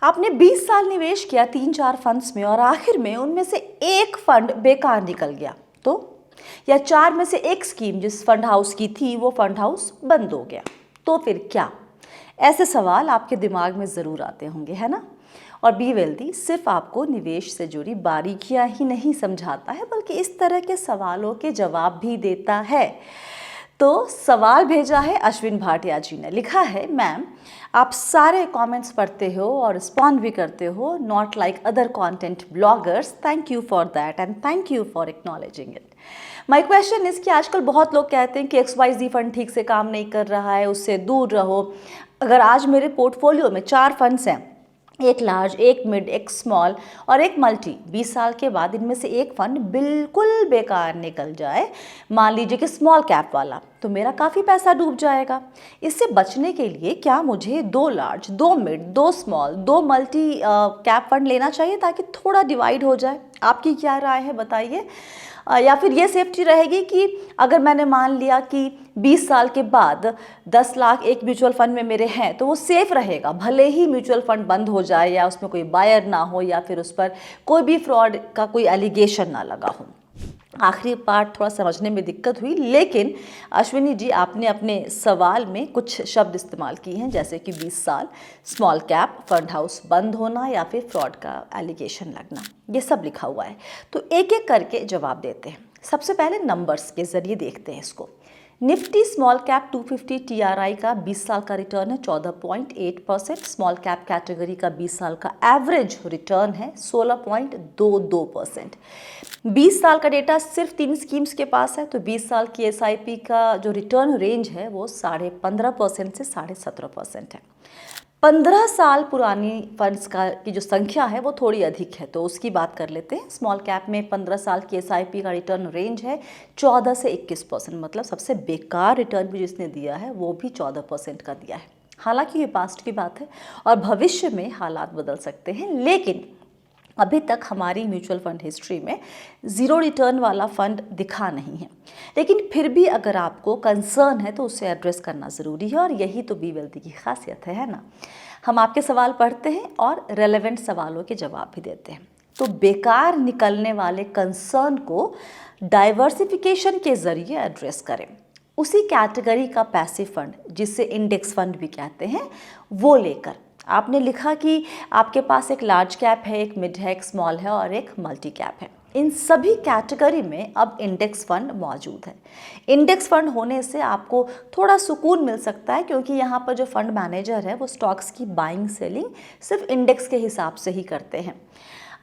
आपने 20 साल निवेश किया 3-4 फंड्स में और आखिर में उनमें से एक फंड बेकार निकल गया तो, या 4 में से एक स्कीम जिस फंड हाउस की थी वो फंड हाउस बंद हो गया तो फिर क्या? ऐसे सवाल आपके दिमाग में ज़रूर आते होंगे, है ना? और बी वेल्दी सिर्फ आपको निवेश से जुड़ी बारीकियां ही नहीं समझाता है बल्कि इस तरह के सवालों के जवाब भी देता है। तो सवाल भेजा है अश्विन भाटिया जी ने, लिखा है, मैम आप सारे कमेंट्स पढ़ते हो और रिस्पॉन्ड भी करते हो, not like other content bloggers, thank you for that and thank you for acknowledging it. My question is कि आजकल बहुत लोग कहते हैं कि XYZ फंड ठीक से काम नहीं कर रहा है, उससे दूर रहो। अगर आज मेरे पोर्टफोलियो में 4 फंड्स हैं, एक लार्ज, एक मिड, एक स्मॉल और एक मल्टी, 20 साल के बाद इनमें से एक फंड बिल्कुल बेकार निकल जाए, मान लीजिए कि स्मॉल कैप वाला, तो मेरा काफ़ी पैसा डूब जाएगा। इससे बचने के लिए क्या मुझे 2 large, 2 mid, 2 small, 2 multi cap fund लेना चाहिए ताकि थोड़ा डिवाइड हो जाए? आपकी क्या राय है, बताइए। या फिर ये सेफ्टी रहेगी कि अगर मैंने मान लिया कि 20 साल के बाद 10 लाख एक म्यूचुअल फंड में मेरे हैं तो वो सेफ रहेगा, भले ही म्यूचुअल फंड बंद हो जाए या उसमें कोई बायर ना हो या फिर उस पर कोई भी फ्रॉड का कोई एलिगेशन ना लगा हो। आखिरी पार्ट थोड़ा समझने में दिक्कत हुई, लेकिन अश्विनी जी आपने अपने सवाल में कुछ शब्द इस्तेमाल किए हैं जैसे कि 20 साल, स्मॉल कैप, फंड हाउस बंद होना या फिर फ्रॉड का एलिगेशन लगना, ये सब लिखा हुआ है। तो एक एक करके जवाब देते हैं। सबसे पहले नंबर्स के ज़रिए देखते हैं इसको। निफ्टी स्मॉल कैप 250 TRI का 20 साल का रिटर्न है 14.8%। स्मॉल कैप कैटेगरी का 20 साल का एवरेज रिटर्न है 16.22%। 20 साल का डेटा सिर्फ 3 स्कीम्स के पास है, तो 20 साल की SIP का जो रिटर्न रेंज है वो 15.5% से 17.5% है। 15 साल पुरानी फंड्स का की जो संख्या है वो थोड़ी अधिक है, तो उसकी बात कर लेते हैं। स्मॉल कैप में 15 साल की SIP का रिटर्न रेंज है 14 से 21%, मतलब सबसे बेकार रिटर्न भी जिसने दिया है वो भी 14% का दिया है। हालांकि ये पास्ट की बात है और भविष्य में हालात बदल सकते हैं, लेकिन अभी तक हमारी म्यूचुअल फंड हिस्ट्री में ज़ीरो रिटर्न वाला फंड दिखा नहीं है। लेकिन फिर भी अगर आपको कंसर्न है तो उसे एड्रेस करना ज़रूरी है और यही तो बी वेल्दी की खासियत है ना। हम आपके सवाल पढ़ते हैं और रेलेवेंट सवालों के जवाब भी देते हैं। तो बेकार निकलने वाले कंसर्न को डाइवर्सिफिकेशन के ज़रिए एड्रेस करें। उसी कैटेगरी का पैसिव फंड, जिसे इंडेक्स फंड भी कहते हैं, वो लेकर। आपने लिखा कि आपके पास एक लार्ज कैप है, एक मिड है, एक स्मॉल है और एक मल्टी कैप है। इन सभी कैटेगरी में अब इंडेक्स फंड मौजूद है। इंडेक्स फंड होने से आपको थोड़ा सुकून मिल सकता है क्योंकि यहाँ पर जो फंड मैनेजर है वो स्टॉक्स की बाइंग सेलिंग सिर्फ इंडेक्स के हिसाब से ही करते हैं।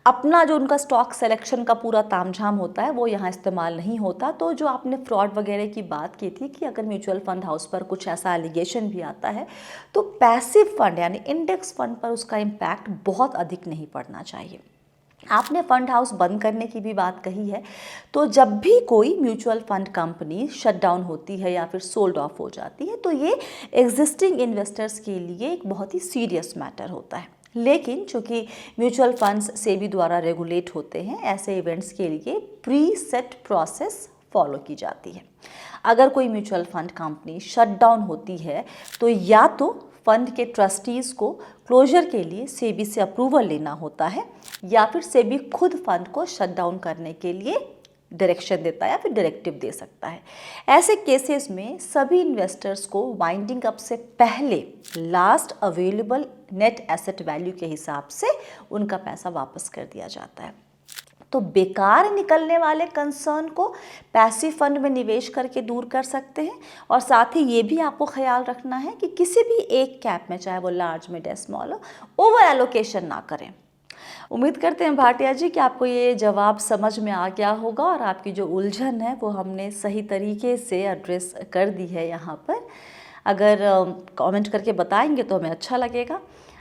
अपना जो उनका स्टॉक सिलेक्शन का पूरा तामझाम होता है वो यहाँ इस्तेमाल नहीं होता। तो जो आपने फ्रॉड वगैरह की बात की थी कि अगर म्यूचुअल फंड हाउस पर कुछ ऐसा एलिगेशन भी आता है तो पैसिव फंड यानी इंडेक्स फंड पर उसका इम्पैक्ट बहुत अधिक नहीं पड़ना चाहिए। आपने फंड हाउस बंद करने की भी बात कही है, तो जब भी कोई mutual fund company shut down होती है या फिर सोल्ड ऑफ हो जाती है तो ये एग्जिस्टिंग इन्वेस्टर्स के लिए एक बहुत ही सीरियस मैटर होता है। लेकिन चूंकि म्यूचुअल फंड्स सेबी द्वारा रेगुलेट होते हैं, ऐसे इवेंट्स के लिए प्री सेट प्रोसेस फॉलो की जाती है। अगर कोई mutual fund company shut down होती है तो या तो फंड के ट्रस्टीज़ को क्लोजर के लिए सेबी से अप्रूवल लेना होता है या फिर सेबी खुद फंड को शट डाउन करने के लिए डायरेक्शन देता है या फिर डायरेक्टिव दे सकता है। ऐसे केसेस में सभी इन्वेस्टर्स को वाइंडिंग अप से पहले last available net asset value के हिसाब से उनका पैसा वापस कर दिया जाता है। तो बेकार निकलने वाले कंसर्न को पैसिव फंड में निवेश करके दूर कर सकते हैं और साथ ही ये भी आपको ख्याल रखना है कि किसी भी एक कैप में, चाहे वो लार्ज, मिड या स्मॉल हो, ओवर एलोकेशन ना करें। उम्मीद करते हैं भाटिया जी कि आपको ये जवाब समझ में आ गया होगा और आपकी जो उलझन है वो हमने सही तरीके से एड्रेस कर दी है यहाँ पर। अगर कमेंट करके बताएंगे तो हमें अच्छा लगेगा।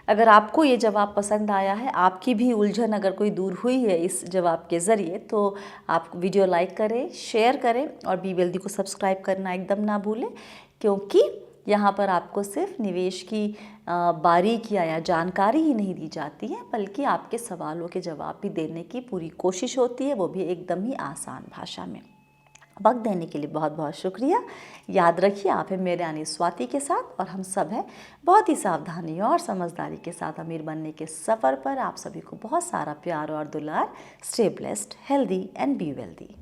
अगर आपको ये जवाब पसंद आया है, आपकी भी उलझन अगर कोई दूर हुई है इस जवाब के ज़रिए, तो आप वीडियो लाइक करें, शेयर करें और बी वेल्दी को सब्सक्राइब करना एकदम ना भूलें, क्योंकि यहाँ पर आपको सिर्फ निवेश की बारीकियाँ या जानकारी ही नहीं दी जाती है, बल्कि आपके सवालों के जवाब भी देने की पूरी कोशिश होती है, वो भी एकदम ही आसान भाषा में। वक्त देने के लिए बहुत बहुत शुक्रिया। याद रखिए आप हैं मेरे यानी स्वाति के साथ और हम सब हैं बहुत ही सावधानी और समझदारी के साथ अमीर बनने के सफ़र पर। आप सभी को बहुत सारा प्यार और दुलार। Stay blessed, healthy and be wealthy.